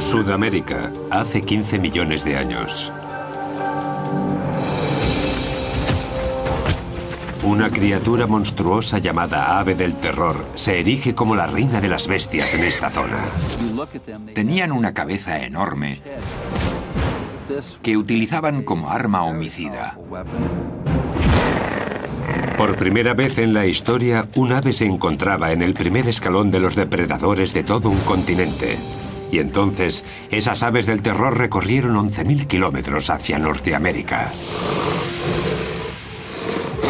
Sudamérica, hace 15 millones de años. Una criatura monstruosa llamada ave del terror se erige como la reina de las bestias en esta zona. Tenían una cabeza enorme que utilizaban como arma homicida. Por primera vez en la historia, un ave se encontraba en el primer escalón de los depredadores de todo un continente. Y entonces, esas aves del terror recorrieron 11.000 kilómetros hacia Norteamérica.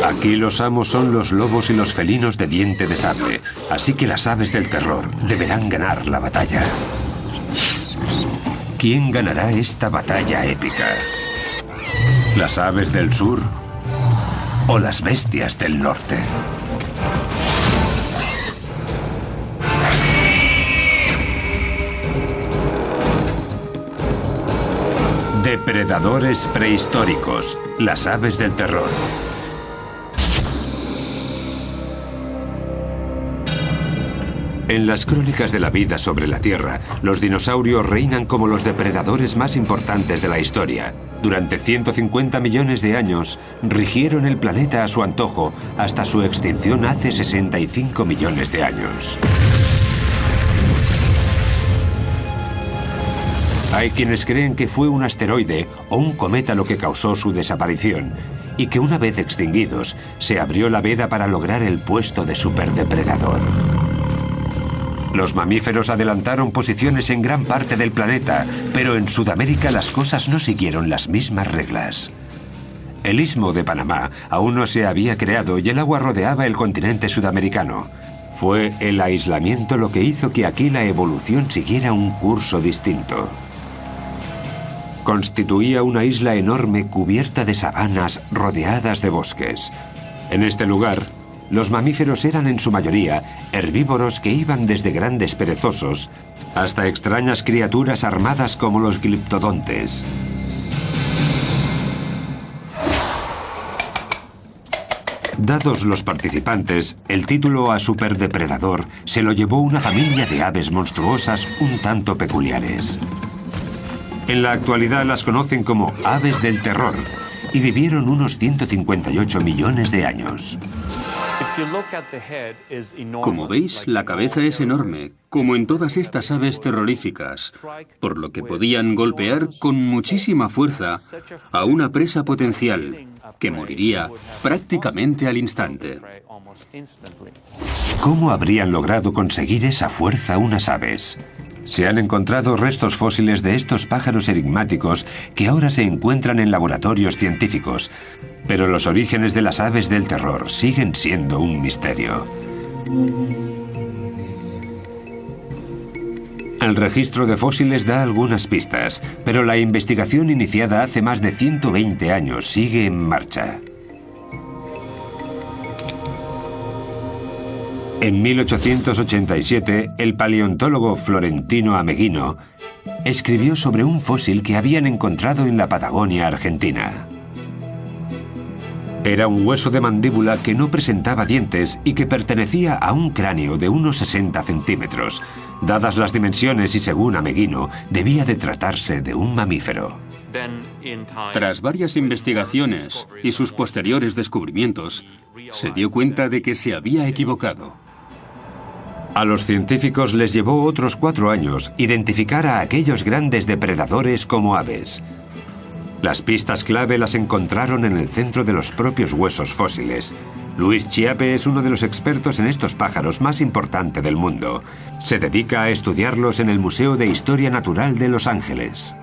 Aquí los amos son los lobos y los felinos de diente de sable, así que las aves del terror deberán ganar la batalla. ¿Quién ganará esta batalla épica? ¿Las aves del sur o las bestias del norte? Depredadores prehistóricos, las aves del terror. En las crónicas de la vida sobre la Tierra, los dinosaurios reinan como los depredadores más importantes de la historia. Durante 150 millones de años, rigieron el planeta a su antojo hasta su extinción hace 65 millones de años. Hay quienes creen que fue un asteroide o un cometa lo que causó su desaparición, y que una vez extinguidos, se abrió la veda para lograr el puesto de superdepredador. Los mamíferos adelantaron posiciones en gran parte del planeta, pero en Sudamérica las cosas no siguieron las mismas reglas. El istmo de Panamá aún no se había creado y el agua rodeaba el continente sudamericano. Fue el aislamiento lo que hizo que aquí la evolución siguiera un curso distinto. Constituía una isla enorme cubierta de sabanas rodeadas de bosques. En este lugar, los mamíferos eran en su mayoría herbívoros que iban desde grandes perezosos hasta extrañas criaturas armadas como los gliptodontes. Dados los participantes, el título a superdepredador se lo llevó una familia de aves monstruosas un tanto peculiares. En la actualidad las conocen como aves del terror y vivieron unos 158 millones de años. Como veis, la cabeza es enorme, como en todas estas aves terroríficas, por lo que podían golpear con muchísima fuerza a una presa potencial, que moriría prácticamente al instante. ¿Cómo habrían logrado conseguir esa fuerza unas aves? Se han encontrado restos fósiles de estos pájaros enigmáticos que ahora se encuentran en laboratorios científicos, pero los orígenes de las aves del terror siguen siendo un misterio. El registro de fósiles da algunas pistas, pero la investigación iniciada hace más de 120 años sigue en marcha. En 1887, el paleontólogo Florentino Ameghino escribió sobre un fósil que habían encontrado en la Patagonia argentina. Era un hueso de mandíbula que no presentaba dientes y que pertenecía a un cráneo de unos 60 centímetros. Dadas las dimensiones y según Ameghino, debía de tratarse de un mamífero. Tras varias investigaciones y sus posteriores descubrimientos, se dio cuenta de que se había equivocado. A los científicos les llevó otros 4 años identificar a aquellos grandes depredadores como aves. Las pistas clave las encontraron en el centro de los propios huesos fósiles. Luis Chiappe es uno de los expertos en estos pájaros más importante del mundo. Se dedica a estudiarlos en el Museo de Historia Natural de Los Ángeles.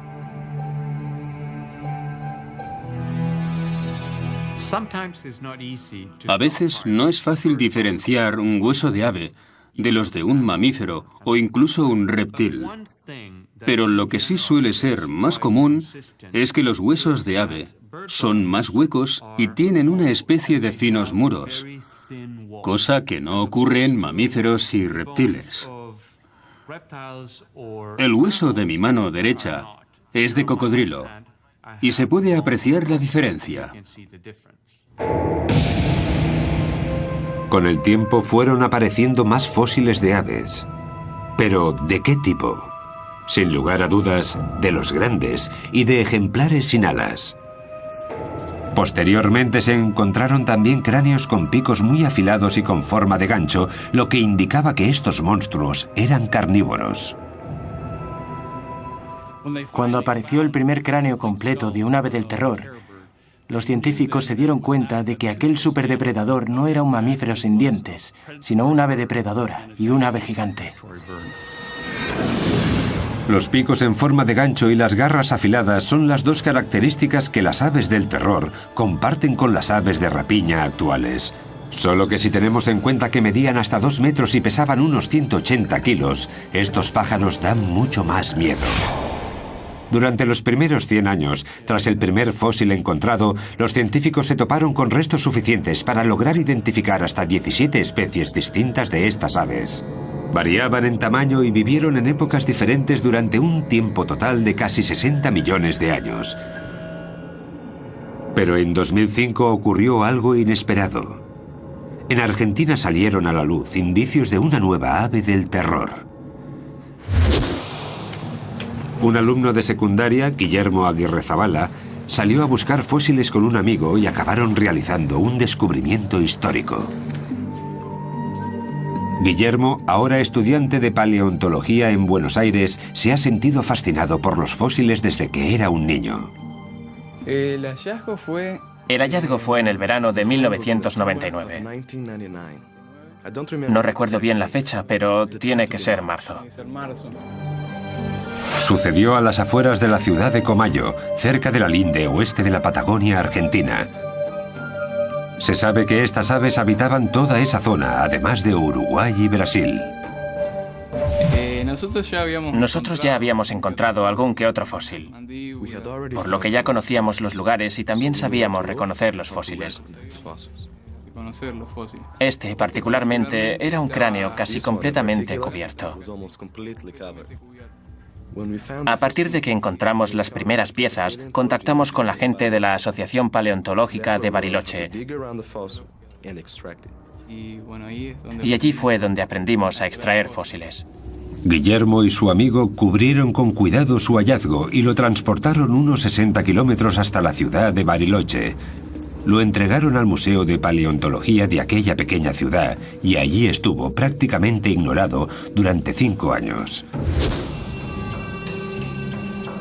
A veces no es fácil diferenciar un hueso de ave de los de un mamífero o incluso un reptil. Pero lo que sí suele ser más común es que los huesos de ave son más huecos y tienen una especie de finos muros, cosa que no ocurre en mamíferos y reptiles. El hueso de mi mano derecha es de cocodrilo y se puede apreciar la diferencia. Con el tiempo fueron apareciendo más fósiles de aves. Pero, ¿de qué tipo? Sin lugar a dudas, de los grandes y de ejemplares sin alas. Posteriormente se encontraron también cráneos con picos muy afilados y con forma de gancho, lo que indicaba que estos monstruos eran carnívoros. Cuando apareció el primer cráneo completo de un ave del terror, los científicos se dieron cuenta de que aquel superdepredador no era un mamífero sin dientes, sino un ave depredadora y un ave gigante. Los picos en forma de gancho y las garras afiladas son las dos características que las aves del terror comparten con las aves de rapiña actuales. Solo que si tenemos en cuenta que medían hasta 2 metros y pesaban unos 180 kilos, estos pájaros dan mucho más miedo. Durante los primeros 100 años, tras el primer fósil encontrado, los científicos se toparon con restos suficientes para lograr identificar hasta 17 especies distintas de estas aves. Variaban en tamaño y vivieron en épocas diferentes durante un tiempo total de casi 60 millones de años. Pero en 2005 ocurrió algo inesperado. En Argentina salieron a la luz indicios de una nueva ave del terror. Un alumno de secundaria, Guillermo Aguirrezabala, salió a buscar fósiles con un amigo y acabaron realizando un descubrimiento histórico. Guillermo, ahora estudiante de paleontología en Buenos Aires, se ha sentido fascinado por los fósiles desde que era un niño. El hallazgo fue en el verano de 1999. No recuerdo bien la fecha, pero tiene que ser marzo. Sucedió a las afueras de la ciudad de Comayo, cerca de la linde oeste de la Patagonia Argentina. Se sabe que estas aves habitaban toda esa zona, además de Uruguay y Brasil. Nosotros ya habíamos encontrado algún que otro fósil, por lo que ya conocíamos los lugares y también sabíamos reconocer los fósiles. Este, particularmente, era un cráneo casi completamente cubierto. A partir de que encontramos las primeras piezas, contactamos con la gente de la Asociación Paleontológica de Bariloche. Y allí fue donde aprendimos a extraer fósiles. Guillermo y su amigo cubrieron con cuidado su hallazgo y lo transportaron unos 60 kilómetros hasta la ciudad de Bariloche. Lo entregaron al Museo de Paleontología de aquella pequeña ciudad y allí estuvo prácticamente ignorado durante 5 años.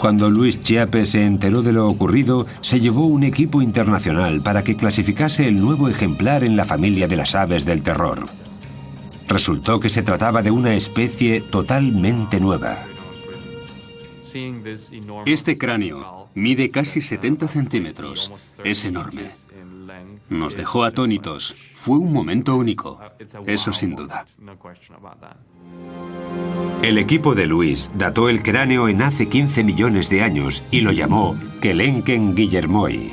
Cuando Luis Chiappe se enteró de lo ocurrido, se llevó un equipo internacional para que clasificase el nuevo ejemplar en la familia de las aves del terror. Resultó que se trataba de una especie totalmente nueva. Este cráneo mide casi 70 centímetros. Es enorme. Nos dejó atónitos. Fue un momento único. Eso sin duda. El equipo de Luis dató el cráneo en hace 15 millones de años y lo llamó Kelenken guillermoi.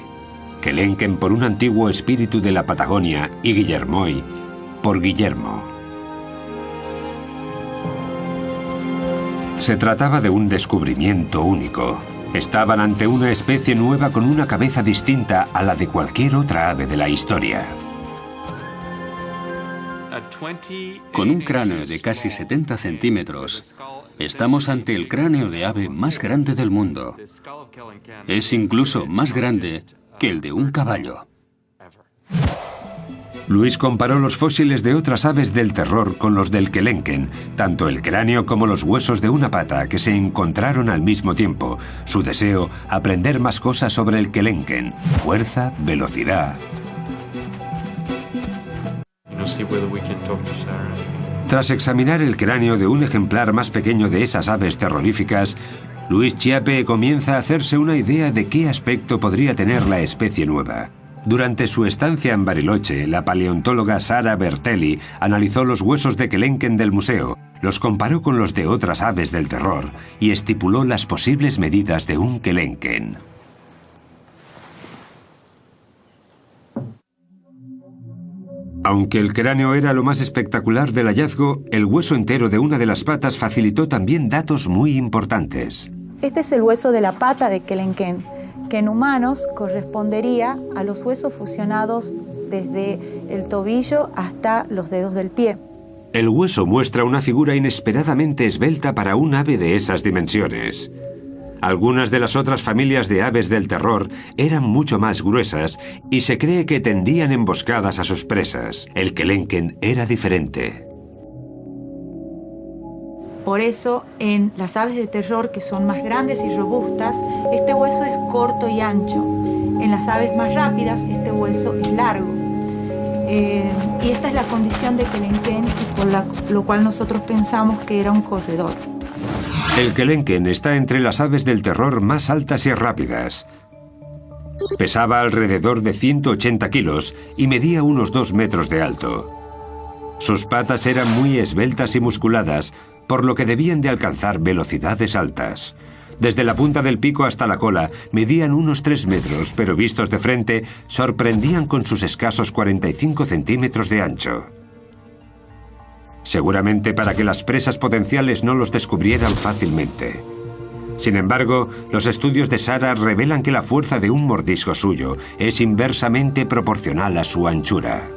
Kelenken por un antiguo espíritu de la Patagonia y Guillermoi por Guillermo. Se trataba de un descubrimiento único. Estaban ante una especie nueva con una cabeza distinta a la de cualquier otra ave de la historia. Con un cráneo de casi 70 centímetros, estamos ante el cráneo de ave más grande del mundo. Es incluso más grande que el de un caballo. Luis comparó los fósiles de otras aves del terror con los del Kelenken, tanto el cráneo como los huesos de una pata que se encontraron al mismo tiempo. Su deseo, aprender más cosas sobre el Kelenken, fuerza, velocidad. Tras examinar el cráneo de un ejemplar más pequeño de esas aves terroríficas, Luis Chiappe comienza a hacerse una idea de qué aspecto podría tener la especie nueva. Durante su estancia en Bariloche, la paleontóloga Sara Bertelli analizó los huesos de Kelenken del museo, los comparó con los de otras aves del terror y estipuló las posibles medidas de un Kelenken. Aunque el cráneo era lo más espectacular del hallazgo, el hueso entero de una de las patas facilitó también datos muy importantes. Este es el hueso de la pata de Kelenken, que en humanos correspondería a los huesos fusionados desde el tobillo hasta los dedos del pie. El hueso muestra una figura inesperadamente esbelta para un ave de esas dimensiones. Algunas de las otras familias de aves del terror eran mucho más gruesas y se cree que tendían emboscadas a sus presas. El kelenken era diferente. Por eso, en las aves de terror, que son más grandes y robustas, este hueso es corto y ancho. En las aves más rápidas, este hueso es largo. Y esta es la condición de kelenken, y por lo cual nosotros pensamos que era un corredor. El kelenken está entre las aves del terror más altas y rápidas. Pesaba alrededor de 180 kilos y medía unos 2 metros de alto. Sus patas eran muy esbeltas y musculadas, por lo que debían de alcanzar velocidades altas. Desde la punta del pico hasta la cola medían unos 3 metros, pero vistos de frente sorprendían con sus escasos 45 centímetros de ancho. Seguramente para que las presas potenciales no los descubrieran fácilmente. Sin embargo, los estudios de Sarah revelan que la fuerza de un mordisco suyo es inversamente proporcional a su anchura.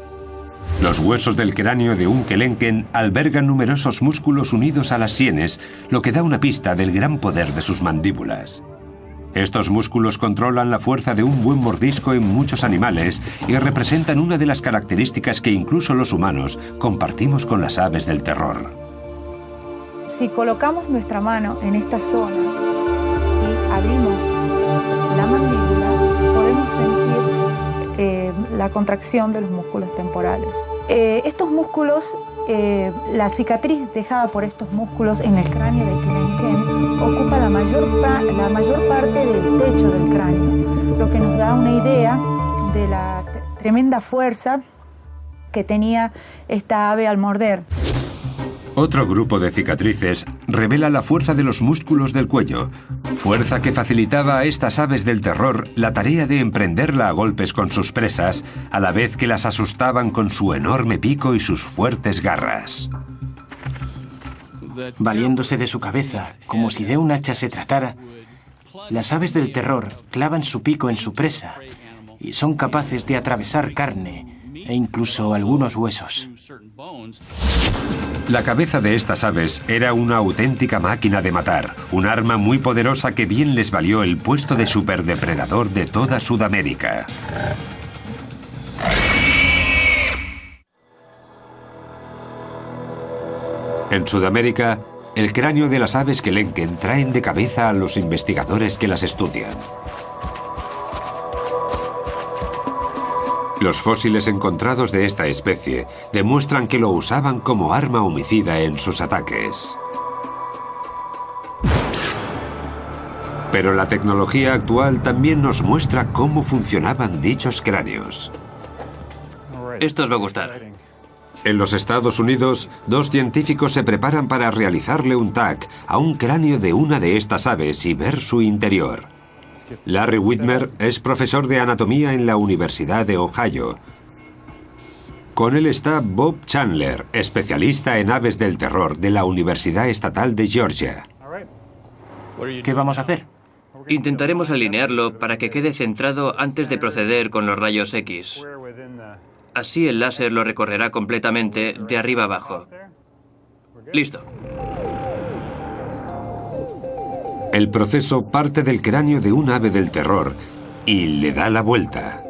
Los huesos del cráneo de un kelenken albergan numerosos músculos unidos a las sienes, lo que da una pista del gran poder de sus mandíbulas. Estos músculos controlan la fuerza de un buen mordisco en muchos animales y representan una de las características que incluso los humanos compartimos con las aves del terror. Si colocamos nuestra mano en esta zona y abrimos la mandíbula, podemos sentir la contracción de los músculos temporales. Estos músculos, la cicatriz dejada por estos músculos en el cráneo de kelenken ocupa la mayor parte del techo del cráneo, lo que nos da una idea de la tremenda fuerza que tenía esta ave al morder. Otro grupo de cicatrices revela la fuerza de los músculos del cuello, fuerza que facilitaba a estas aves del terror la tarea de emprenderla a golpes con sus presas, a la vez que las asustaban con su enorme pico y sus fuertes garras. Valiéndose de su cabeza, como si de un hacha se tratara, las aves del terror clavan su pico en su presa y son capaces de atravesar carne e incluso algunos huesos. La cabeza de estas aves era una auténtica máquina de matar, un arma muy poderosa que bien les valió el puesto de superdepredador de toda Sudamérica. En Sudamérica, el cráneo de las aves kelenken traen de cabeza a los investigadores que las estudian. Los fósiles encontrados de esta especie demuestran que lo usaban como arma homicida en sus ataques. Pero la tecnología actual también nos muestra cómo funcionaban dichos cráneos. Esto os va a gustar. En los Estados Unidos, 2 científicos se preparan para realizarle un TAC a un cráneo de una de estas aves y ver su interior. Larry Whitmer es profesor de anatomía en la Universidad de Ohio. Con él está Bob Chandler, especialista en aves del terror de la Universidad Estatal de Georgia. ¿Qué vamos a hacer? Intentaremos alinearlo para que quede centrado antes de proceder con los rayos X. Así el láser lo recorrerá completamente de arriba abajo. Listo. El proceso parte del cráneo de un ave del terror y le da la vuelta.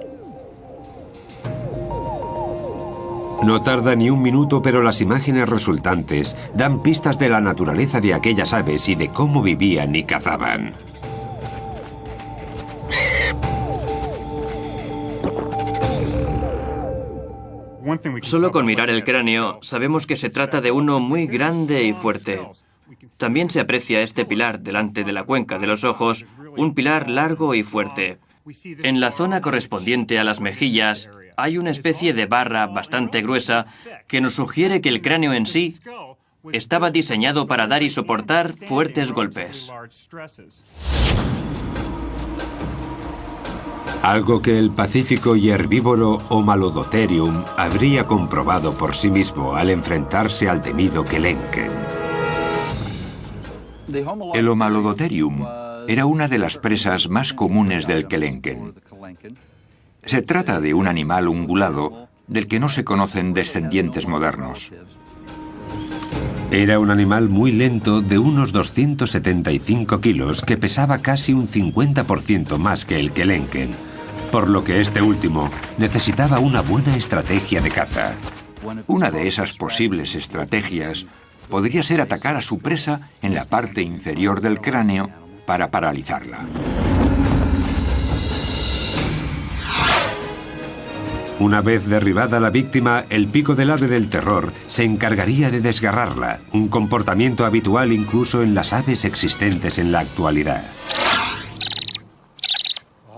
No tarda ni un minuto, pero las imágenes resultantes dan pistas de la naturaleza de aquellas aves y de cómo vivían y cazaban. Solo con mirar el cráneo sabemos que se trata de uno muy grande y fuerte. También se aprecia este pilar delante de la cuenca de los ojos, un pilar largo y fuerte. En la zona correspondiente a las mejillas hay una especie de barra bastante gruesa que nos sugiere que el cráneo en sí estaba diseñado para dar y soportar fuertes golpes. Algo que el pacífico y herbívoro Homalodotherium habría comprobado por sí mismo al enfrentarse al temido kelenken. El Homalodotherium era una de las presas más comunes del kelenken. Se trata de un animal ungulado del que no se conocen descendientes modernos. Era un animal muy lento de unos 275 kilos que pesaba casi un 50% más que el kelenken, por lo que este último necesitaba una buena estrategia de caza. Una de esas posibles estrategias podría ser atacar a su presa en la parte inferior del cráneo para paralizarla. Una vez derribada la víctima, el pico del ave del terror se encargaría de desgarrarla, un comportamiento habitual incluso en las aves existentes en la actualidad.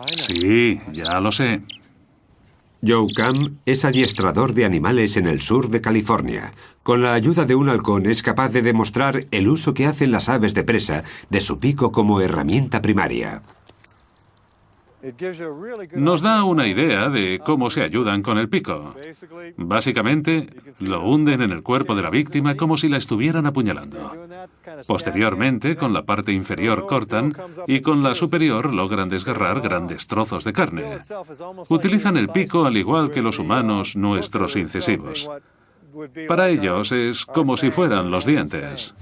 Sí, ya lo sé. Joe Cam es adiestrador de animales en el sur de California. Con la ayuda de un halcón es capaz de demostrar el uso que hacen las aves de presa de su pico como herramienta primaria. Nos da una idea de cómo se ayudan con el pico. Básicamente, lo hunden en el cuerpo de la víctima como si la estuvieran apuñalando. Posteriormente, con la parte inferior cortan y con la superior logran desgarrar grandes trozos de carne. Utilizan el pico al igual que los humanos nuestros incisivos. Para ellos es como si fueran los dientes.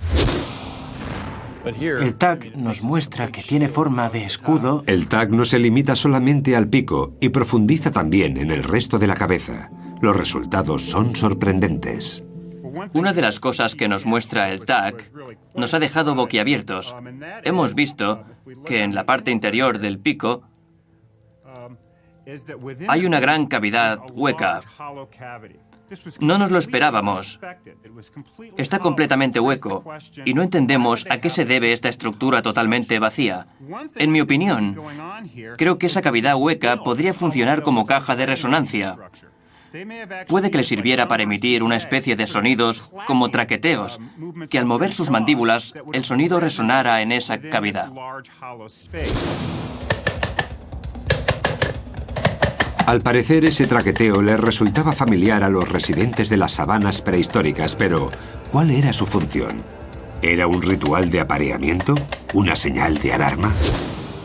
El tag nos muestra que tiene forma de escudo. El tag no se limita solamente al pico y profundiza también en el resto de la cabeza. Los resultados son sorprendentes. Una de las cosas que nos muestra el tag nos ha dejado boquiabiertos. Hemos visto que en la parte interior del pico hay una gran cavidad hueca. No nos lo esperábamos. Está completamente hueco y no entendemos a qué se debe esta estructura totalmente vacía. En mi opinión, creo que esa cavidad hueca podría funcionar como caja de resonancia. Puede que le sirviera para emitir una especie de sonidos como traqueteos, que al mover sus mandíbulas, el sonido resonara en esa cavidad. Al parecer, ese traqueteo les resultaba familiar a los residentes de las sabanas prehistóricas, pero ¿cuál era su función? ¿Era un ritual de apareamiento? ¿Una señal de alarma?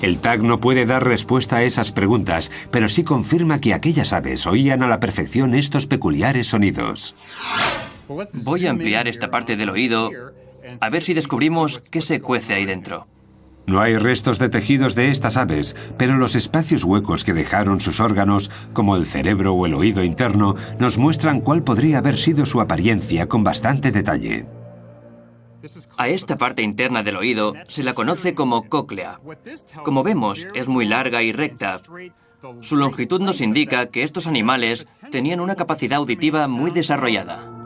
El tag no puede dar respuesta a esas preguntas, pero sí confirma que aquellas aves oían a la perfección estos peculiares sonidos. Voy a ampliar esta parte del oído a ver si descubrimos qué se cuece ahí dentro. No hay restos de tejidos de estas aves, pero los espacios huecos que dejaron sus órganos, como el cerebro o el oído interno, nos muestran cuál podría haber sido su apariencia con bastante detalle. A esta parte interna del oído se la conoce como cóclea. Como vemos, es muy larga y recta. Su longitud nos indica que estos animales tenían una capacidad auditiva muy desarrollada.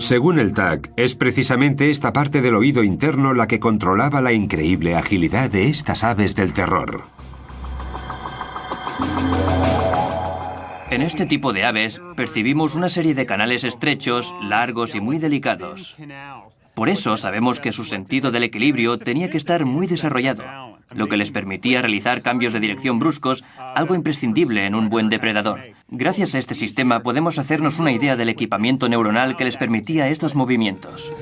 Según el tag, es precisamente esta parte del oído interno la que controlaba la increíble agilidad de estas aves del terror. En este tipo de aves percibimos una serie de canales estrechos, largos y muy delicados. Por eso sabemos que su sentido del equilibrio tenía que estar muy desarrollado, lo que les permitía realizar cambios de dirección bruscos, algo imprescindible en un buen depredador. Gracias a este sistema podemos hacernos una idea del equipamiento neuronal que les permitía estos movimientos.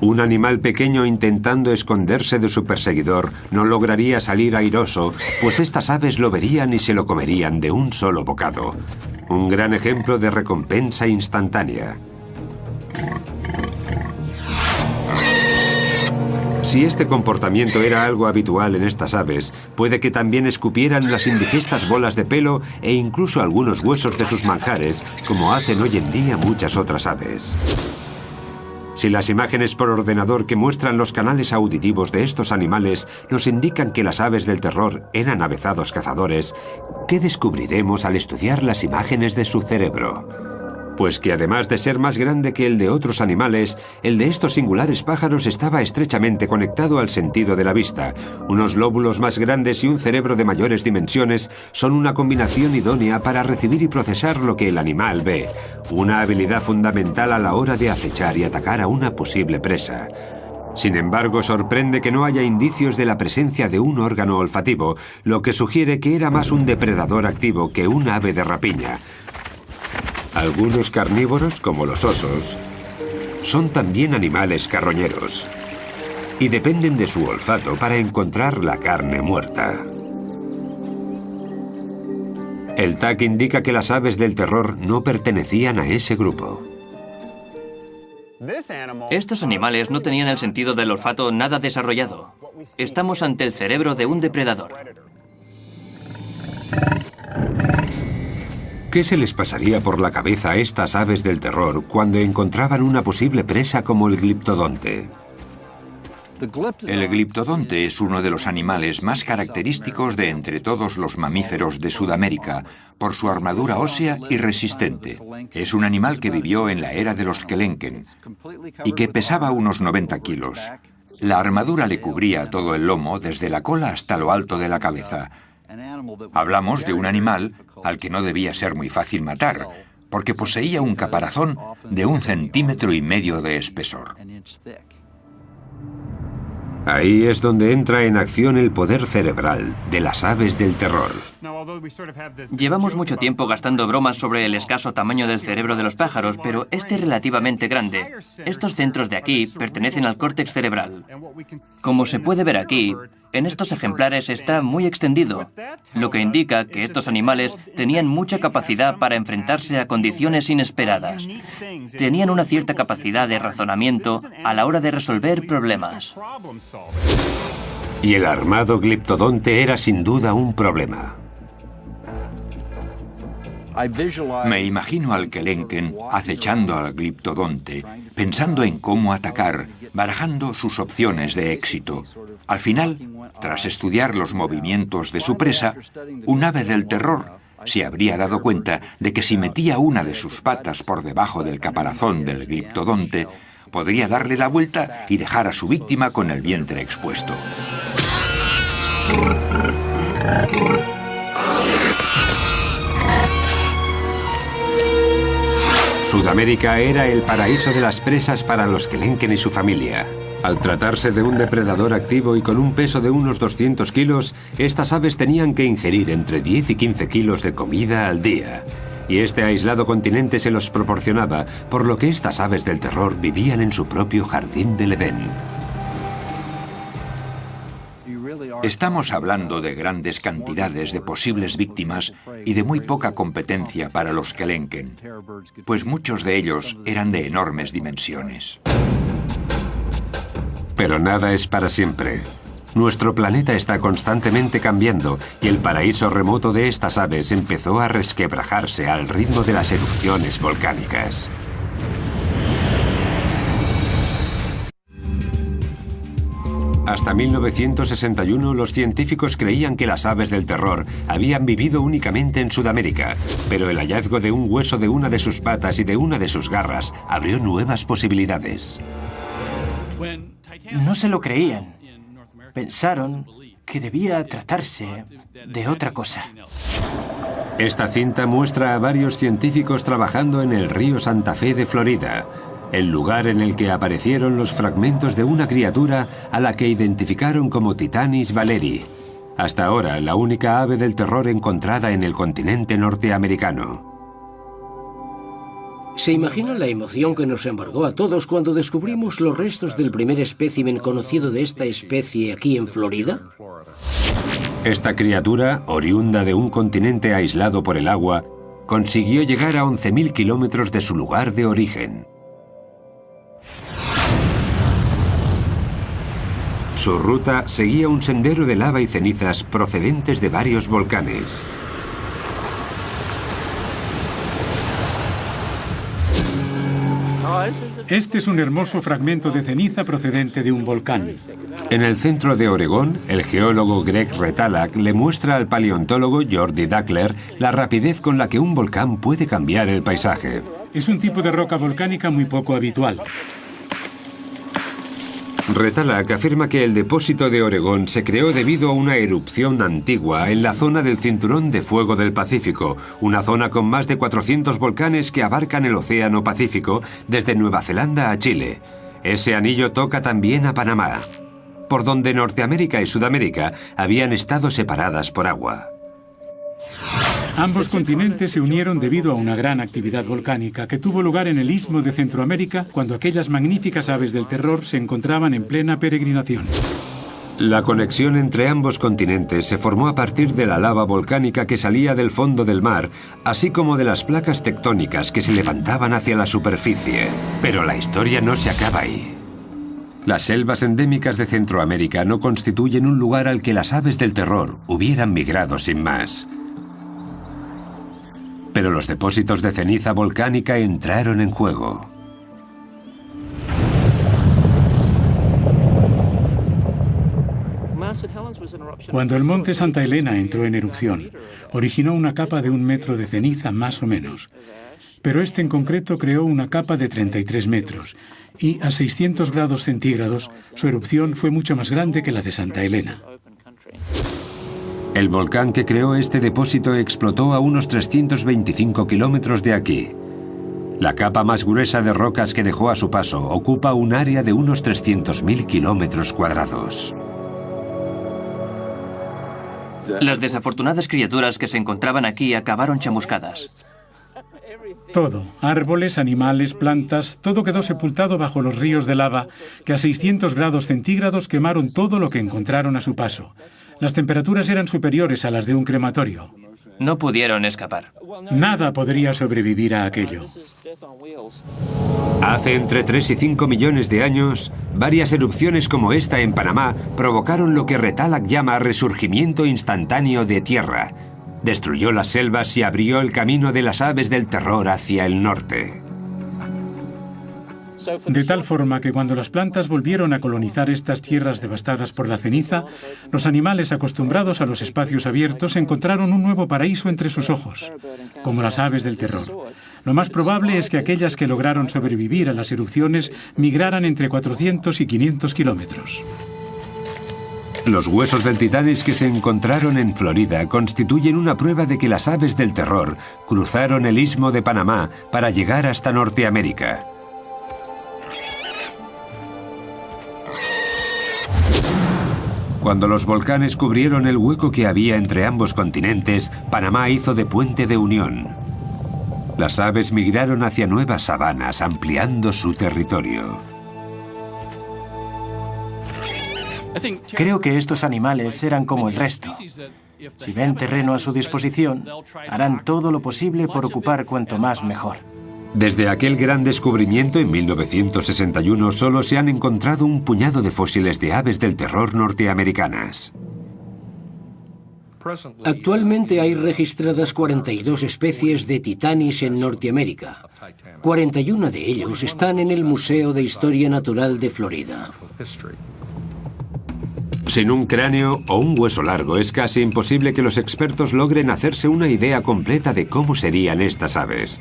Un animal pequeño intentando esconderse de su perseguidor no lograría salir airoso, pues estas aves lo verían y se lo comerían de un solo bocado. Un gran ejemplo de recompensa instantánea. Si este comportamiento era algo habitual en estas aves, puede que también escupieran las indigestas bolas de pelo e incluso algunos huesos de sus manjares, como hacen hoy en día muchas otras aves. Si las imágenes por ordenador que muestran los canales auditivos de estos animales nos indican que las aves del terror eran avezados cazadores, ¿qué descubriremos al estudiar las imágenes de su cerebro? Pues que además de ser más grande que el de otros animales, el de estos singulares pájaros estaba estrechamente conectado al sentido de la vista. Unos lóbulos más grandes y un cerebro de mayores dimensiones son una combinación idónea para recibir y procesar lo que el animal ve, una habilidad fundamental a la hora de acechar y atacar a una posible presa. Sin embargo, sorprende que no haya indicios de la presencia de un órgano olfativo, lo que sugiere que era más un depredador activo que un ave de rapiña. Algunos carnívoros, como los osos, son también animales carroñeros y dependen de su olfato para encontrar la carne muerta. El tag indica que las aves del terror no pertenecían a ese grupo. Estos animales no tenían el sentido del olfato nada desarrollado. Estamos ante el cerebro de un depredador. ¿Qué se les pasaría por la cabeza a estas aves del terror cuando encontraban una posible presa como el gliptodonte? El gliptodonte es uno de los animales más característicos de entre todos los mamíferos de Sudamérica, por su armadura ósea y resistente. Es un animal que vivió en la era de los Kelenken y que pesaba unos 90 kilos. La armadura le cubría todo el lomo, desde la cola hasta lo alto de la cabeza. Hablamos de un animal al que no debía ser muy fácil matar, porque poseía un caparazón de 1,5 centímetros de espesor. Ahí es donde entra en acción el poder cerebral de las aves del terror. Llevamos mucho tiempo gastando bromas sobre el escaso tamaño del cerebro de los pájaros, pero este es relativamente grande. Estos centros de aquí pertenecen al córtex cerebral. Como se puede ver aquí, en estos ejemplares está muy extendido, lo que indica que estos animales tenían mucha capacidad para enfrentarse a condiciones inesperadas. Tenían una cierta capacidad de razonamiento a la hora de resolver problemas. Y el armado gliptodonte era sin duda un problema. Me imagino al Kelenken acechando al gliptodonte, pensando en cómo atacar, barajando sus opciones de éxito. Al final, tras estudiar los movimientos de su presa, un ave del terror se habría dado cuenta de que si metía una de sus patas por debajo del caparazón del gliptodonte, podría darle la vuelta y dejar a su víctima con el vientre expuesto. Sudamérica era el paraíso de las presas para los Kelenken y su familia. Al tratarse de un depredador activo y con un peso de unos 200 kilos, estas aves tenían que ingerir entre 10 y 15 kilos de comida al día. Y este aislado continente se los proporcionaba, por lo que estas aves del terror vivían en su propio jardín del Edén. Estamos hablando de grandes cantidades de posibles víctimas y de muy poca competencia para los Kelenken, pues muchos de ellos eran de enormes dimensiones. Pero nada es para siempre. Nuestro planeta está constantemente cambiando y el paraíso remoto de estas aves empezó a resquebrajarse al ritmo de las erupciones volcánicas. Hasta 1961 los científicos creían que las aves del terror habían vivido únicamente en Sudamérica, pero el hallazgo de un hueso de una de sus patas y de una de sus garras abrió nuevas posibilidades. No se lo creían. Pensaron que debía tratarse de otra cosa. Esta cinta muestra a varios científicos trabajando en el río Santa Fe de Florida, el lugar en el que aparecieron los fragmentos de una criatura a la que identificaron como Titanis valeri, hasta ahora la única ave del terror encontrada en el continente norteamericano. ¿Se imagina la emoción que nos embargó a todos cuando descubrimos los restos del primer espécimen conocido de esta especie aquí en Florida? Esta criatura, oriunda de un continente aislado por el agua, consiguió llegar a 11.000 kilómetros de su lugar de origen. Su ruta seguía un sendero de lava y cenizas procedentes de varios volcanes. Este es un hermoso fragmento de ceniza procedente de un volcán. En el centro de Oregón, el geólogo Greg Retalak le muestra al paleontólogo Jordi Dackler la rapidez con la que un volcán puede cambiar el paisaje. Es un tipo de roca volcánica muy poco habitual. Retalak afirma que el depósito de Oregón se creó debido a una erupción antigua en la zona del Cinturón de Fuego del Pacífico, una zona con más de 400 volcanes que abarcan el Océano Pacífico desde Nueva Zelanda a Chile. Ese anillo toca también a Panamá, por donde Norteamérica y Sudamérica habían estado separadas por agua. Ambos continentes se unieron debido a una gran actividad volcánica que tuvo lugar en el Istmo de Centroamérica cuando aquellas magníficas aves del terror se encontraban en plena peregrinación. La conexión entre ambos continentes se formó a partir de la lava volcánica que salía del fondo del mar, así como de las placas tectónicas que se levantaban hacia la superficie. Pero la historia no se acaba ahí. Las selvas endémicas de Centroamérica no constituyen un lugar al que las aves del terror hubieran migrado sin más. Pero los depósitos de ceniza volcánica entraron en juego. Cuando el monte Santa Elena entró en erupción, originó una capa de 1 metro de ceniza más o menos. Pero este en concreto creó una capa de 33 metros y a 600 grados centígrados su erupción fue mucho más grande que la de Santa Elena. El volcán que creó este depósito explotó a unos 325 kilómetros de aquí. La capa más gruesa de rocas que dejó a su paso ocupa un área de unos 300.000 kilómetros cuadrados. Las desafortunadas criaturas que se encontraban aquí acabaron chamuscadas. Todo, árboles, animales, plantas, todo quedó sepultado bajo los ríos de lava que a 600 grados centígrados quemaron todo lo que encontraron a su paso. Las temperaturas eran superiores a las de un crematorio. No pudieron escapar. Nada podría sobrevivir a aquello. Hace entre 3 y 5 millones de años, varias erupciones como esta en Panamá provocaron lo que Retalhak llama resurgimiento instantáneo de tierra. Destruyó las selvas y abrió el camino de las aves del terror hacia el norte. De tal forma que cuando las plantas volvieron a colonizar estas tierras devastadas por la ceniza, los animales acostumbrados a los espacios abiertos encontraron un nuevo paraíso entre sus ojos, como las aves del terror. Lo más probable es que aquellas que lograron sobrevivir a las erupciones migraran entre 400 y 500 kilómetros. Los huesos del Titanis que se encontraron en Florida constituyen una prueba de que las aves del terror cruzaron el istmo de Panamá para llegar hasta Norteamérica. Cuando los volcanes cubrieron el hueco que había entre ambos continentes, Panamá hizo de puente de unión. Las aves migraron hacia nuevas sabanas, ampliando su territorio. Creo que estos animales eran como el resto. Si ven terreno a su disposición, harán todo lo posible por ocupar cuanto más mejor. Desde aquel gran descubrimiento en 1961 solo se han encontrado un puñado de fósiles de aves del terror norteamericanas. Actualmente hay registradas 42 especies de Titanis en Norteamérica. 41 de ellos están en el Museo de Historia Natural de Florida. Sin un cráneo o un hueso largo es casi imposible que los expertos logren hacerse una idea completa de cómo serían estas aves.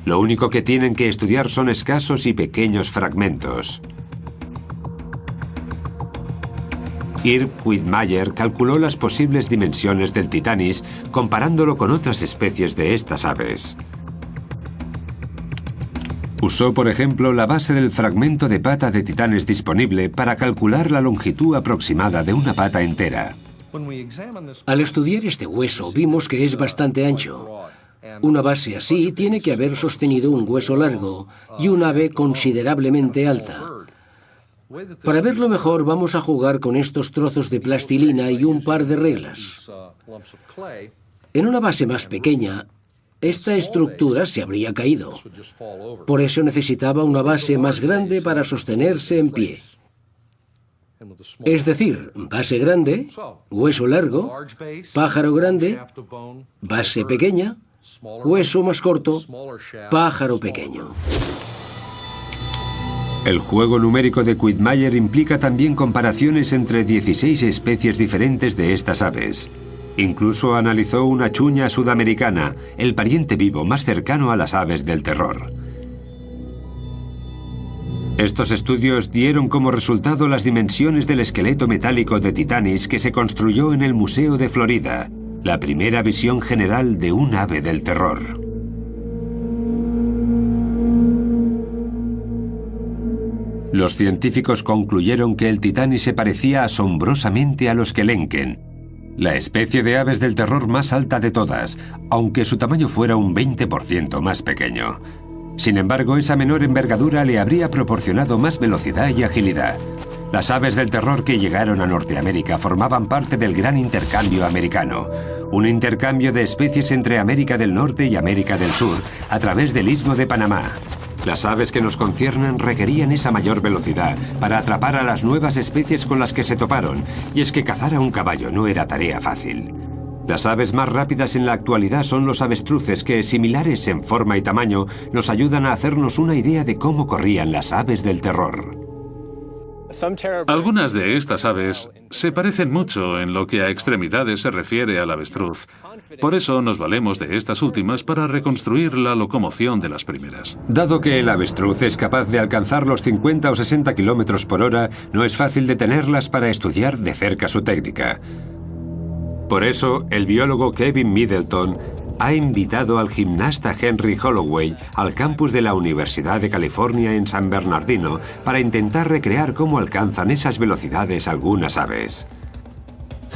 Lo único que tienen que estudiar son escasos y pequeños fragmentos. Irv Quittmeyer calculó las posibles dimensiones del Titanis comparándolo con otras especies de estas aves. Usó, por ejemplo, la base del fragmento de pata de Titanes disponible para calcular la longitud aproximada de una pata entera. Al estudiar este hueso vimos que es bastante ancho. Una base así tiene que haber sostenido un hueso largo y un ave considerablemente alta. Para verlo mejor vamos a jugar con estos trozos de plastilina y un par de reglas. En una base más pequeña, esta estructura se habría caído. Por eso necesitaba una base más grande para sostenerse en pie. Es decir, base grande, hueso largo, pájaro grande, base pequeña, hueso más corto, pájaro pequeño. El juego numérico de Quittmeyer implica también comparaciones entre 16 especies diferentes de estas aves. Incluso analizó una chuña sudamericana, el pariente vivo más cercano a las aves del terror. Estos estudios dieron como resultado las dimensiones del esqueleto metálico de Titanis que se construyó en el Museo de Florida, la primera visión general de un ave del terror. Los científicos concluyeron que el Titanis se parecía asombrosamente a los Kelenken, la especie de aves del terror más alta de todas, aunque su tamaño fuera un 20% más pequeño. Sin embargo, esa menor envergadura le habría proporcionado más velocidad y agilidad. Las aves del terror que llegaron a Norteamérica formaban parte del gran intercambio americano, un intercambio de especies entre América del Norte y América del Sur a través del Istmo de Panamá. Las aves que nos conciernen requerían esa mayor velocidad para atrapar a las nuevas especies con las que se toparon, y es que cazar a un caballo no era tarea fácil. Las aves más rápidas en la actualidad son los avestruces que, similares en forma y tamaño, nos ayudan a hacernos una idea de cómo corrían las aves del terror. Algunas de estas aves se parecen mucho en lo que a extremidades se refiere al avestruz. Por eso nos valemos de estas últimas para reconstruir la locomoción de las primeras. Dado que el avestruz es capaz de alcanzar los 50 o 60 kilómetros por hora, no es fácil detenerlas para estudiar de cerca su técnica. Por eso, el biólogo Kevin Middleton ha invitado al gimnasta Henry Holloway al campus de la Universidad de California en San Bernardino para intentar recrear cómo alcanzan esas velocidades algunas aves.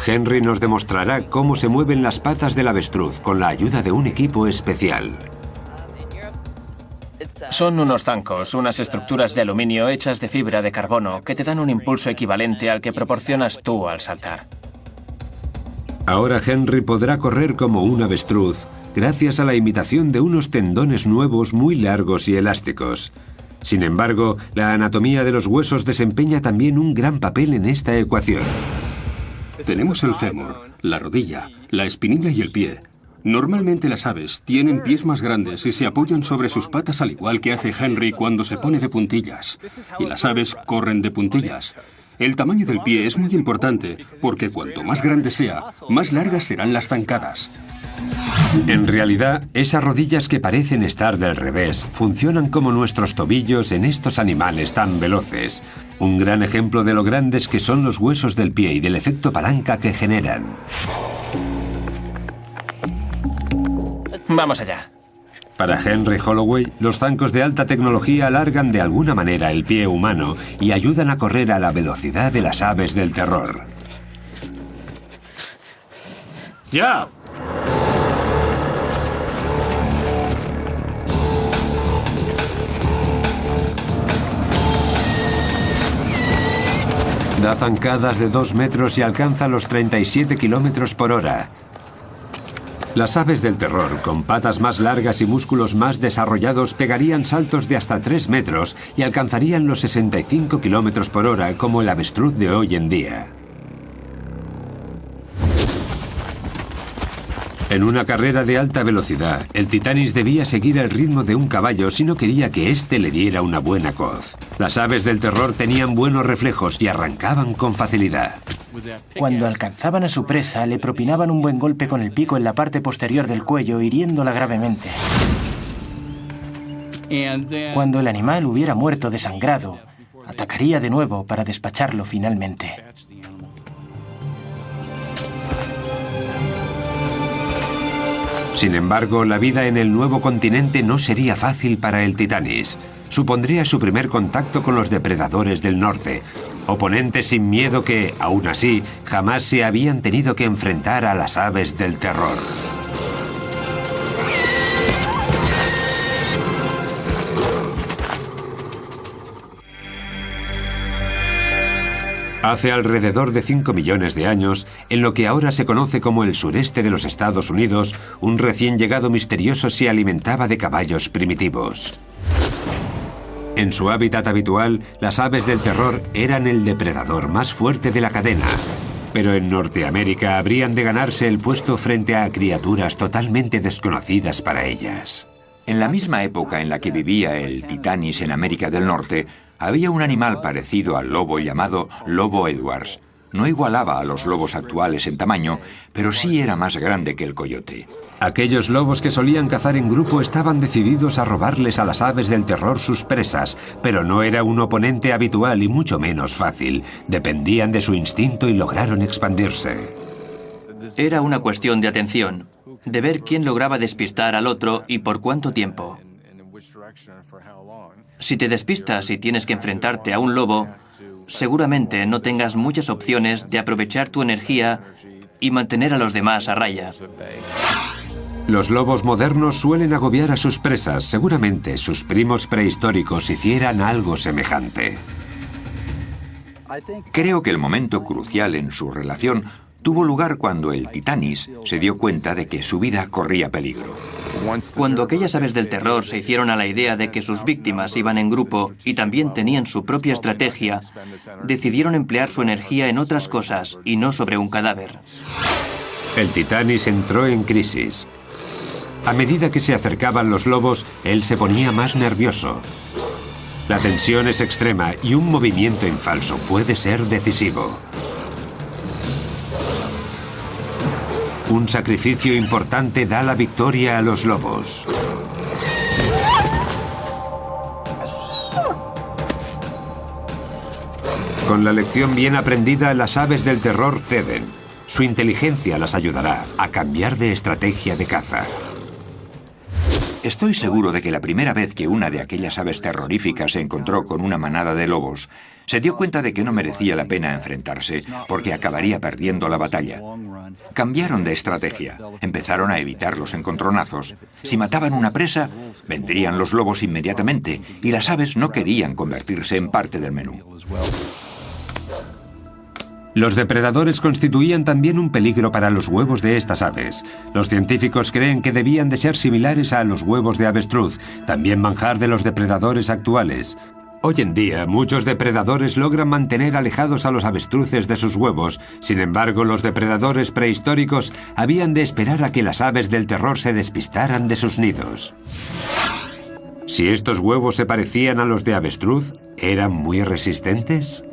Henry nos demostrará cómo se mueven las patas del avestruz con la ayuda de un equipo especial. Son unos zancos, unas estructuras de aluminio hechas de fibra de carbono que te dan un impulso equivalente al que proporcionas tú al saltar. Ahora Henry podrá correr como un avestruz gracias a la imitación de unos tendones nuevos muy largos y elásticos. Sin embargo, la anatomía de los huesos desempeña también un gran papel en esta ecuación. Tenemos el fémur, la rodilla, la espinilla y el pie. Normalmente las aves tienen pies más grandes y se apoyan sobre sus patas al igual que hace Henry cuando se pone de puntillas. Y las aves corren de puntillas. El tamaño del pie es muy importante porque cuanto más grande sea, más largas serán las zancadas. En realidad, esas rodillas que parecen estar del revés funcionan como nuestros tobillos en estos animales tan veloces. Un gran ejemplo de lo grandes que son los huesos del pie y del efecto palanca que generan. Vamos allá. Para Henry Holloway, los zancos de alta tecnología alargan de alguna manera el pie humano y ayudan a correr a la velocidad de las aves del terror. ¡Ya! Da zancadas de 2 metros y alcanza los 37 kilómetros por hora. Las aves del terror, con patas más largas y músculos más desarrollados, pegarían saltos de hasta 3 metros y alcanzarían los 65 kilómetros por hora como el avestruz de hoy en día. En una carrera de alta velocidad, el Titanis debía seguir el ritmo de un caballo si no quería que éste le diera una buena coz. Las aves del terror tenían buenos reflejos y arrancaban con facilidad. Cuando alcanzaban a su presa, le propinaban un buen golpe con el pico en la parte posterior del cuello, hiriéndola gravemente. Cuando el animal hubiera muerto desangrado, atacaría de nuevo para despacharlo finalmente. Sin embargo, la vida en el nuevo continente no sería fácil para el Titanis. Supondría su primer contacto con los depredadores del norte, oponentes sin miedo que, aún así, jamás se habían tenido que enfrentar a las aves del terror. Hace alrededor de 5 millones de años, en lo que ahora se conoce como el sureste de los Estados Unidos, un recién llegado misterioso se alimentaba de caballos primitivos. En su hábitat habitual, las aves del terror eran el depredador más fuerte de la cadena, pero en Norteamérica habrían de ganarse el puesto frente a criaturas totalmente desconocidas para ellas. En la misma época en la que vivía el Titanis en América del Norte, había un animal parecido al lobo llamado lobo Edwards. No igualaba a los lobos actuales en tamaño, pero sí era más grande que el coyote. Aquellos lobos que solían cazar en grupo estaban decididos a robarles a las aves del terror sus presas, pero no era un oponente habitual y mucho menos fácil. Dependían de su instinto y lograron expandirse. Era una cuestión de atención, de ver quién lograba despistar al otro y por cuánto tiempo. Si te despistas y tienes que enfrentarte a un lobo, seguramente no tengas muchas opciones de aprovechar tu energía y mantener a los demás a raya. Los lobos modernos suelen agobiar a sus presas. Seguramente sus primos prehistóricos hicieran algo semejante. Creo que el momento crucial en su relación tuvo lugar cuando el Titanis se dio cuenta de que su vida corría peligro. Cuando aquellas aves del terror se hicieron a la idea de que sus víctimas iban en grupo y también tenían su propia estrategia, decidieron emplear su energía en otras cosas y no sobre un cadáver. El Titanis entró en crisis. A medida que se acercaban los lobos, él se ponía más nervioso. La tensión es extrema y un movimiento en falso puede ser decisivo. Un sacrificio importante da la victoria a los lobos. Con la lección bien aprendida, las aves del terror ceden. Su inteligencia las ayudará a cambiar de estrategia de caza. Estoy seguro de que la primera vez que una de aquellas aves terroríficas se encontró con una manada de lobos, se dio cuenta de que no merecía la pena enfrentarse, porque acabaría perdiendo la batalla. Cambiaron de estrategia, empezaron a evitar los encontronazos. Si mataban una presa, vendrían los lobos inmediatamente, y las aves no querían convertirse en parte del menú. Los depredadores constituían también un peligro para los huevos de estas aves. Los científicos creen que debían de ser similares a los huevos de avestruz, también manjar de los depredadores actuales. Hoy en día, muchos depredadores logran mantener alejados a los avestruces de sus huevos. Sin embargo, los depredadores prehistóricos habían de esperar a que las aves del terror se despistaran de sus nidos. Si estos huevos se parecían a los de avestruz, ¿eran muy resistentes?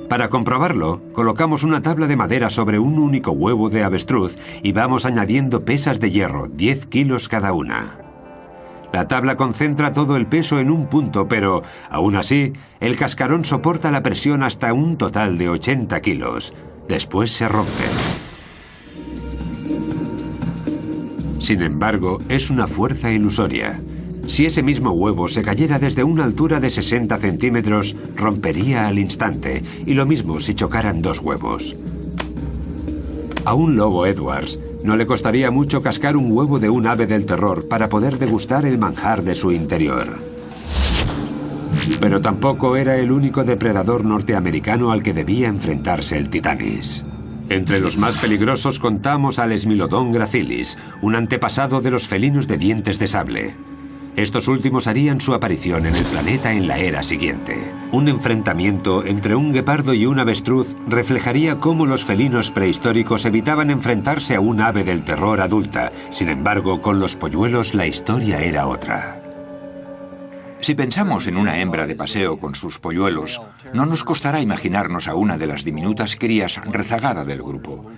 Para comprobarlo, colocamos una tabla de madera sobre un único huevo de avestruz y vamos añadiendo pesas de hierro, 10 kilos cada una. La tabla concentra todo el peso en un punto, pero, aún así, el cascarón soporta la presión hasta un total de 80 kilos. Después se rompe. Sin embargo, es una fuerza ilusoria. Si ese mismo huevo se cayera desde una altura de 60 centímetros, rompería al instante, y lo mismo si chocaran dos huevos. A un lobo Edwards no le costaría mucho cascar un huevo de un ave del terror para poder degustar el manjar de su interior. Pero tampoco era el único depredador norteamericano al que debía enfrentarse el Titanis. Entre los más peligrosos contamos al Smilodon gracilis, un antepasado de los felinos de dientes de sable. Estos últimos harían su aparición en el planeta en la era siguiente. Un enfrentamiento entre un guepardo y un avestruz reflejaría cómo los felinos prehistóricos evitaban enfrentarse a un ave del terror adulta. Sin embargo, con los polluelos la historia era otra. Si pensamos en una hembra de paseo con sus polluelos, no nos costará imaginarnos a una de las diminutas crías rezagada del grupo.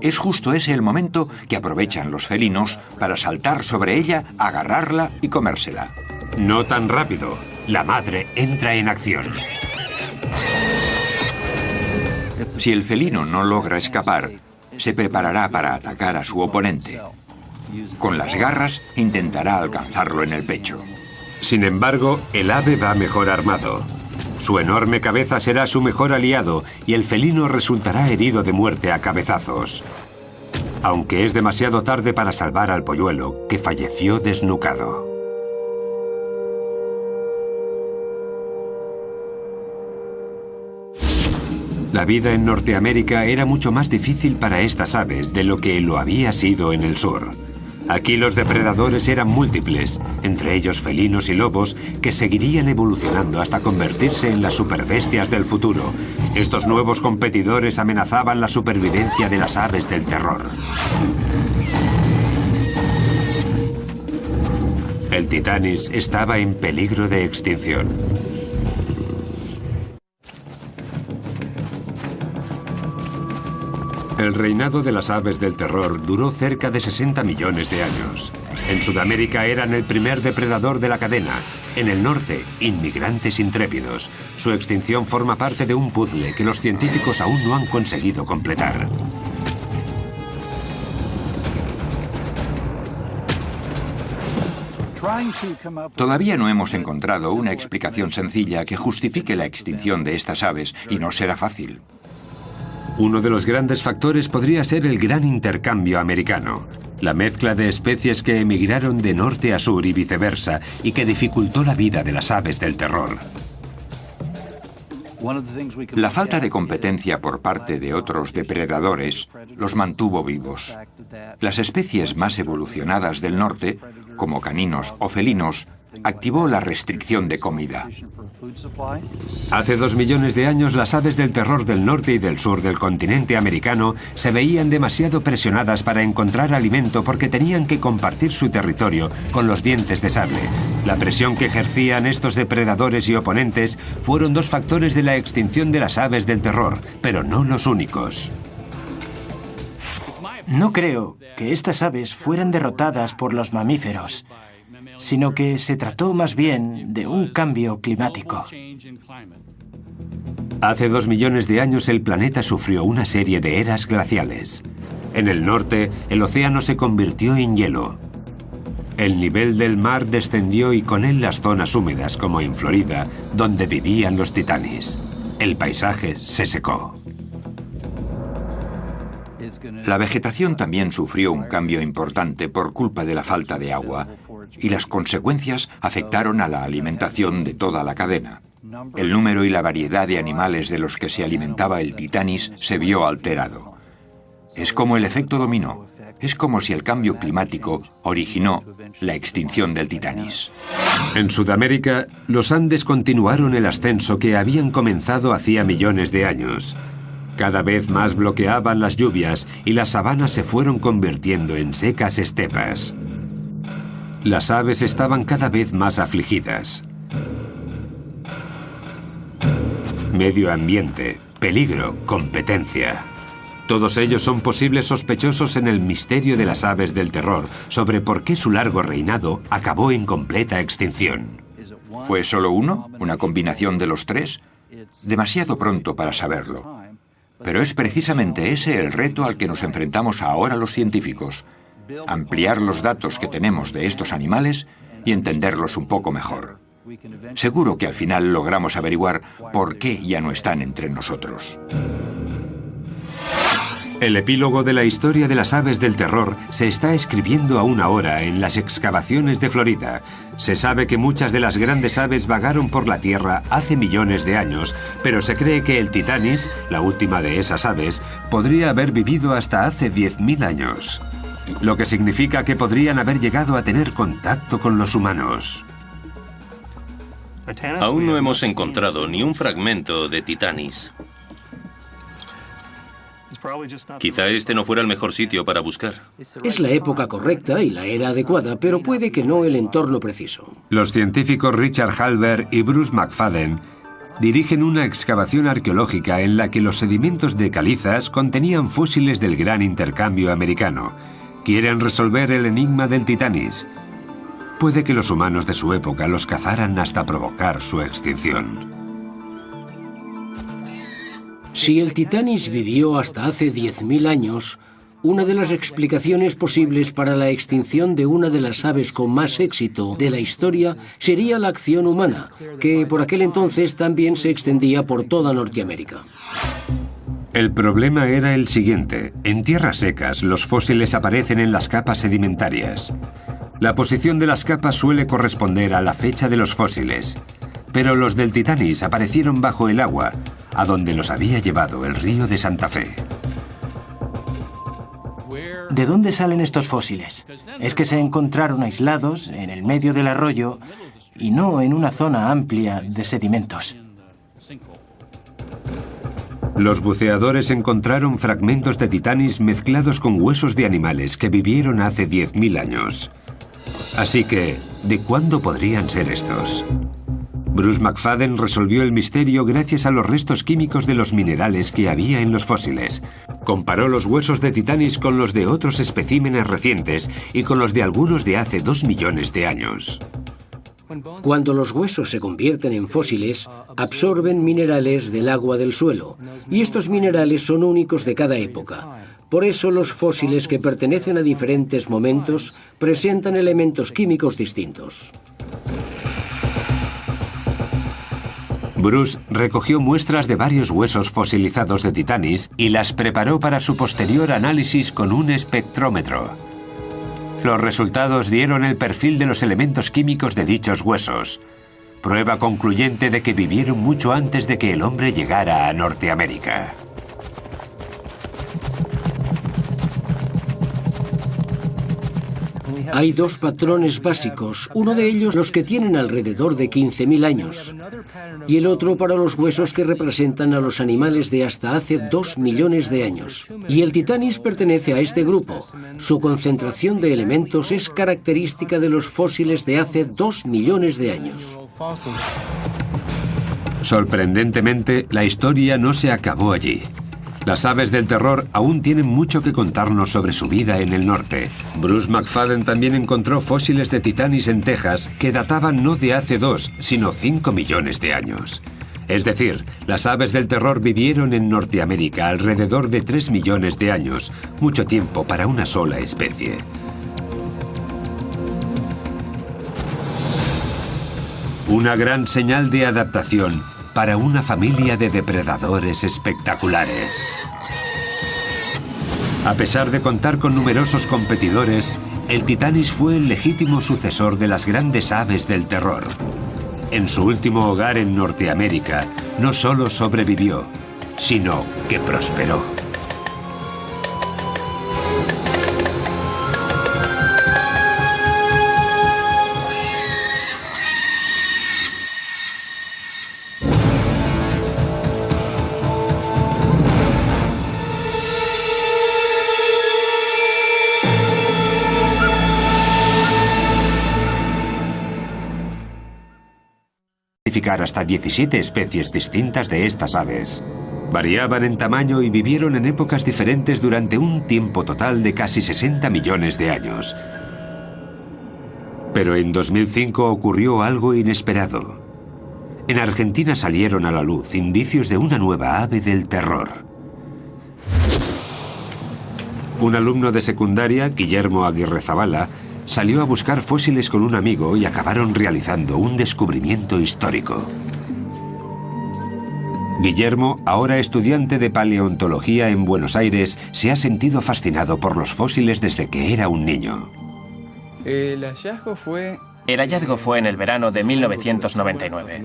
Es justo ese el momento que aprovechan los felinos para saltar sobre ella, agarrarla y comérsela. No tan rápido. La madre entra en acción. Si el felino no logra escapar, se preparará para atacar a su oponente. Con las garras intentará alcanzarlo en el pecho. Sin embargo, el ave va mejor armado. Su enorme cabeza será su mejor aliado y el felino resultará herido de muerte a cabezazos. Aunque es demasiado tarde para salvar al polluelo, que falleció desnucado. La vida en Norteamérica era mucho más difícil para estas aves de lo que lo había sido en el sur. Aquí los depredadores eran múltiples, entre ellos felinos y lobos, que seguirían evolucionando hasta convertirse en las superbestias del futuro. Estos nuevos competidores amenazaban la supervivencia de las aves del terror. El Titanis estaba en peligro de extinción. El reinado de las aves del terror duró cerca de 60 millones de años. En Sudamérica eran el primer depredador de la cadena. En el norte, inmigrantes intrépidos. Su extinción forma parte de un puzzle que los científicos aún no han conseguido completar. Todavía no hemos encontrado una explicación sencilla que justifique la extinción de estas aves, y no será fácil. Uno de los grandes factores podría ser el gran intercambio americano, la mezcla de especies que emigraron de norte a sur y viceversa, y que dificultó la vida de las aves del terror. La falta de competencia por parte de otros depredadores los mantuvo vivos. Las especies más evolucionadas del norte, como caninos o felinos, activó la restricción de comida. Hace 2 millones de años, las aves del terror del norte y del sur del continente americano se veían demasiado presionadas para encontrar alimento porque tenían que compartir su territorio con los dientes de sable. La presión que ejercían estos depredadores y oponentes fueron 2 factores de la extinción de las aves del terror, pero no los únicos. No creo que estas aves fueran derrotadas por los mamíferos, sino que se trató más bien de un cambio climático. Hace 2 millones de años el planeta sufrió una serie de eras glaciales. En el norte, el océano se convirtió en hielo. El nivel del mar descendió y con él las zonas húmedas, como en Florida, donde vivían los titanis. El paisaje se secó. La vegetación también sufrió un cambio importante por culpa de la falta de agua, y las consecuencias afectaron a la alimentación de toda la cadena. El número y la variedad de animales de los que se alimentaba el titanis se vio alterado. Es como el efecto dominó. Es como si el cambio climático originó la extinción del titanis. En Sudamérica, los Andes continuaron el ascenso que habían comenzado hacía millones de años. Cada vez más bloqueaban las lluvias y las sabanas se fueron convirtiendo en secas estepas. Las aves estaban cada vez más afligidas. Medio ambiente, peligro, competencia. Todos ellos son posibles sospechosos en el misterio de las aves del terror sobre por qué su largo reinado acabó en completa extinción. ¿Fue solo uno? ¿Una combinación de los 3? Demasiado pronto para saberlo. Pero es precisamente ese el reto al que nos enfrentamos ahora los científicos. Ampliar los datos que tenemos de estos animales y entenderlos un poco mejor. Seguro que al final logramos averiguar por qué ya no están entre nosotros. El epílogo de la historia de las aves del terror se está escribiendo aún ahora en las excavaciones de Florida. Se sabe que muchas de las grandes aves vagaron por la Tierra hace millones de años, pero se cree que el titanis, la última de esas aves, podría haber vivido hasta hace 10.000 años. Lo que significa que podrían haber llegado a tener contacto con los humanos. Aún no hemos encontrado ni un fragmento de titanis. Quizá este no fuera el mejor sitio para buscar. Es la época correcta y la era adecuada, pero puede que no el entorno preciso. Los científicos Richard Halber y Bruce McFadden dirigen una excavación arqueológica en la que los sedimentos de calizas contenían fósiles del gran intercambio americano. Quieren resolver el enigma del titanis. Puede que los humanos de su época los cazaran hasta provocar su extinción. Si el titanis vivió hasta hace 10.000 años, una de las explicaciones posibles para la extinción de una de las aves con más éxito de la historia sería la acción humana, que por aquel entonces también se extendía por toda Norteamérica. El problema era el siguiente. En tierras secas, los fósiles aparecen en las capas sedimentarias. La posición de las capas suele corresponder a la fecha de los fósiles. Pero los del titanis aparecieron bajo el agua, a donde los había llevado el río de Santa Fe. ¿De dónde salen estos fósiles? Es que se encontraron aislados en el medio del arroyo y no en una zona amplia de sedimentos. Los buceadores encontraron fragmentos de titanis mezclados con huesos de animales que vivieron hace 10.000 años. Así que, ¿de cuándo podrían ser estos? Bruce McFadden resolvió el misterio gracias a los restos químicos de los minerales que había en los fósiles. Comparó los huesos de titanis con los de otros especímenes recientes y con los de algunos de hace 2 millones de años. Cuando los huesos se convierten en fósiles, absorben minerales del agua del suelo, y estos minerales son únicos de cada época. Por eso los fósiles que pertenecen a diferentes momentos presentan elementos químicos distintos. Bruce recogió muestras de varios huesos fosilizados de titanis y las preparó para su posterior análisis con un espectrómetro. Los resultados dieron el perfil de los elementos químicos de dichos huesos. prueba concluyente de que vivieron mucho antes de que el hombre llegara a Norteamérica. Hay dos patrones básicos, uno de ellos los que tienen alrededor de 15.000 años y el otro para los huesos que representan a los animales de hasta hace 2 millones de años. Y el Titanis pertenece a este grupo. Su concentración de elementos es característica de los fósiles de hace 2 millones de años. Sorprendentemente, la historia no se acabó allí. Las aves del terror aún tienen mucho que contarnos sobre su vida en el norte. Bruce McFadden también encontró fósiles de Titanis en Texas que databan no de hace 2, sino 5 millones de años. Es decir, las aves del terror vivieron en Norteamérica alrededor de 3 millones de años, mucho tiempo para una sola especie. Una gran señal de adaptación para una familia de depredadores espectaculares. A pesar de contar con numerosos competidores, el Titanis fue el legítimo sucesor de las grandes aves del terror. En su último hogar en Norteamérica, no solo sobrevivió, sino que prosperó. Hasta 17 especies distintas de estas aves. Variaban en tamaño y vivieron en épocas diferentes durante un tiempo total de casi 60 millones de años. Pero en 2005 ocurrió algo inesperado. En Argentina salieron a la luz indicios de una nueva ave del terror. Un alumno de secundaria, Guillermo Aguirre Zabala, salió a buscar fósiles con un amigo y acabaron realizando un descubrimiento histórico. Guillermo, ahora estudiante de paleontología en Buenos Aires, se ha sentido fascinado por los fósiles desde que era un niño. El hallazgo fue en el verano de 1999.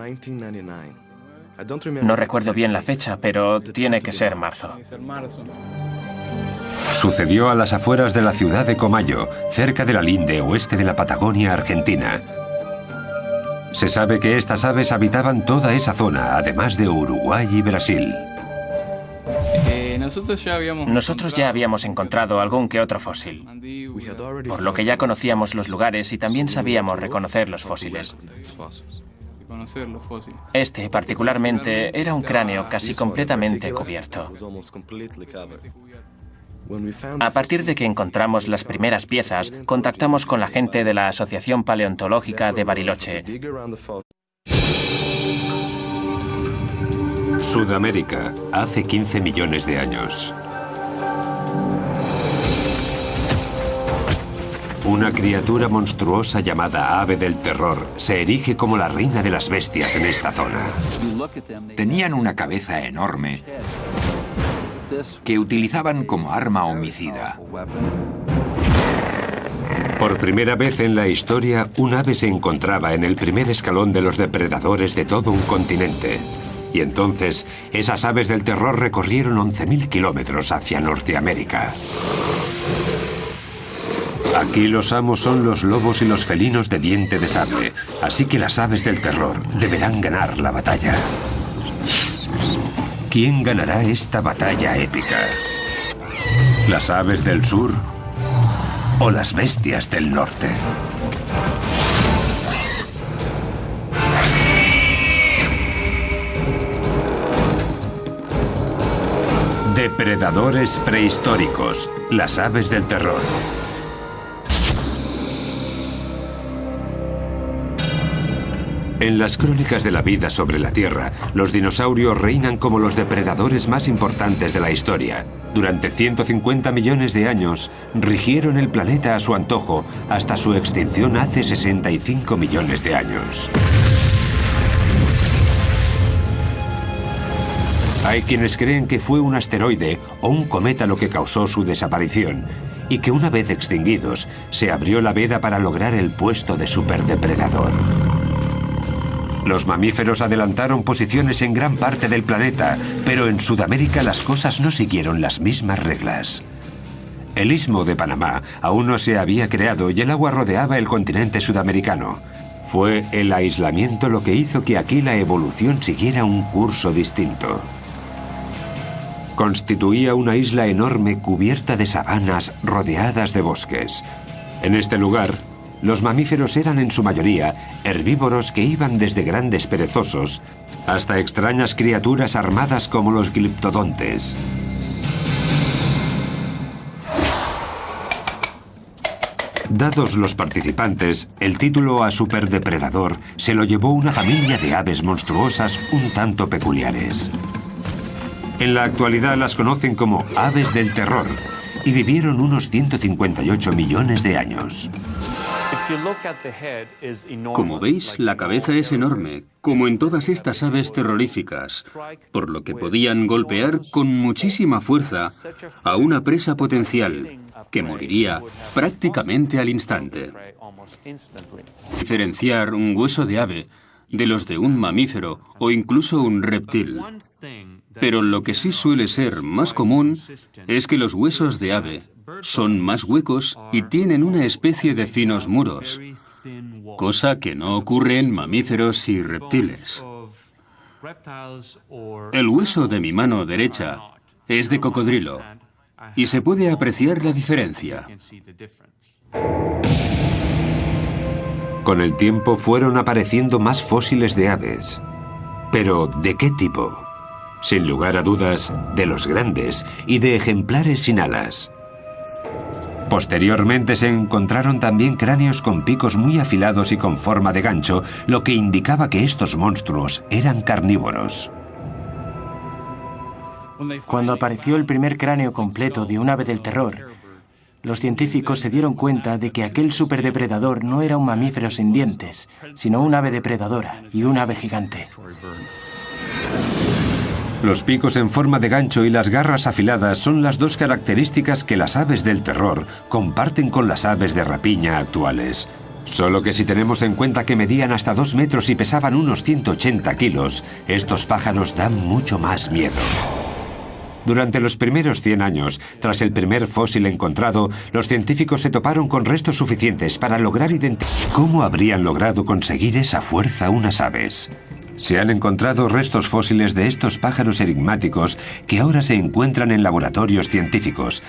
No recuerdo bien la fecha, pero tiene que ser marzo. Sucedió a las afueras de la ciudad de Comayo, cerca de la linde oeste de la Patagonia argentina. Se sabe que estas aves habitaban toda esa zona, además de Uruguay y Brasil. Nosotros ya habíamos encontrado algún que otro fósil, por lo que ya conocíamos los lugares y también sabíamos reconocer los fósiles. Este, particularmente, era un cráneo casi completamente cubierto. A partir de que encontramos las primeras piezas, contactamos con la gente de la Asociación Paleontológica de Bariloche. Sudamérica, hace 15 millones de años. Una criatura monstruosa llamada ave del terror se erige como la reina de las bestias en esta zona. Tenían una cabeza enorme que utilizaban como arma homicida. Por primera vez en la historia, un ave se encontraba en el primer escalón de los depredadores de todo un continente. Y entonces, esas aves del terror recorrieron 11.000 kilómetros hacia Norteamérica. Aquí los amos son los lobos y los felinos de diente de sable, así que las aves del terror deberán ganar la batalla. ¿Quién ganará esta batalla épica? ¿Las aves del sur o las bestias del norte? Depredadores prehistóricos, las aves del terror. En las crónicas de la vida sobre la Tierra, los dinosaurios reinan como los depredadores más importantes de la historia. Durante 150 millones de años, rigieron el planeta a su antojo hasta su extinción hace 65 millones de años. Hay quienes creen que fue un asteroide o un cometa lo que causó su desaparición, y que una vez extinguidos, se abrió la veda para lograr el puesto de superdepredador. Los mamíferos adelantaron posiciones en gran parte del planeta, pero en Sudamérica las cosas no siguieron las mismas reglas. El Istmo de Panamá aún no se había creado y el agua rodeaba el continente sudamericano. Fue el aislamiento lo que hizo que aquí la evolución siguiera un curso distinto. Constituía una isla enorme cubierta de sabanas rodeadas de bosques. En este lugar, los mamíferos eran en su mayoría herbívoros que iban desde grandes perezosos hasta extrañas criaturas armadas como los gliptodontes. Dados los participantes, el título a superdepredador se lo llevó una familia de aves monstruosas un tanto peculiares. En la actualidad las conocen como aves del terror y vivieron unos 158 millones de años. Como veis, la cabeza es enorme, como en todas estas aves terroríficas, por lo que podían golpear con muchísima fuerza a una presa potencial, que moriría prácticamente al instante. Diferenciar un hueso de ave de los de un mamífero o incluso un reptil. Pero lo que sí suele ser más común es que los huesos de ave son más huecos y tienen una especie de finos muros, cosa que no ocurre en mamíferos y reptiles. El hueso de mi mano derecha es de cocodrilo y se puede apreciar la diferencia. Con el tiempo fueron apareciendo más fósiles de aves. ¿Pero de qué tipo? Sin lugar a dudas, de los grandes y de ejemplares sin alas. Posteriormente se encontraron también cráneos con picos muy afilados y con forma de gancho, lo que indicaba que estos monstruos eran carnívoros. Cuando apareció el primer cráneo completo de un ave del terror, los científicos se dieron cuenta de que aquel superdepredador no era un mamífero sin dientes, sino un ave depredadora y un ave gigante. Los picos en forma de gancho y las garras afiladas son las dos características que las aves del terror comparten con las aves de rapiña actuales. Solo que si tenemos en cuenta que medían hasta 2 metros y pesaban unos 180 kilos, estos pájaros dan mucho más miedo. Durante los primeros 100 años, tras el primer fósil encontrado, los científicos se toparon con restos suficientes para lograr identificar cómo habrían logrado conseguir esa fuerza unas aves. Se han encontrado restos fósiles de estos pájaros enigmáticos que ahora se encuentran en laboratorios científicos,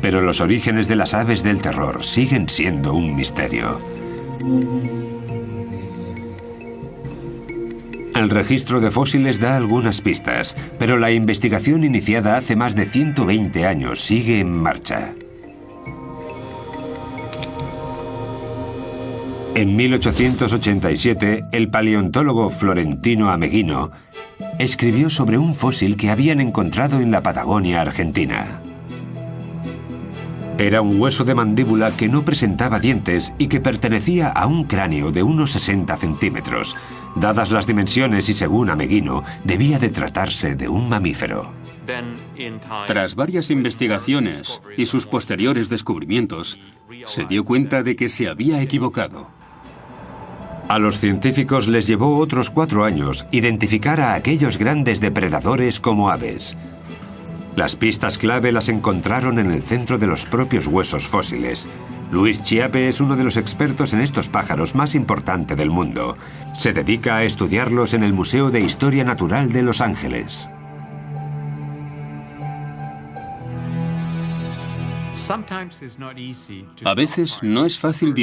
pero los orígenes de las aves del terror siguen siendo un misterio. El registro de fósiles da algunas pistas, pero la investigación iniciada hace más de 120 años sigue en marcha. En 1887, el paleontólogo Florentino Ameghino escribió sobre un fósil que habían encontrado en la Patagonia argentina. Era un hueso de mandíbula que no presentaba dientes y que pertenecía a un cráneo de unos 60 centímetros. Dadas las dimensiones y según Ameghino, debía de tratarse de un mamífero. Tras varias investigaciones y sus posteriores descubrimientos, se dio cuenta de que se había equivocado. A los científicos les llevó otros 4 años identificar a aquellos grandes depredadores como aves. Las pistas clave las encontraron en el centro de los propios huesos fósiles. Luis Chiappe es uno de los expertos en estos pájaros más importante del mundo. Se dedica a estudiarlos en el Museo de Historia Natural de Los Ángeles. A veces no es fácil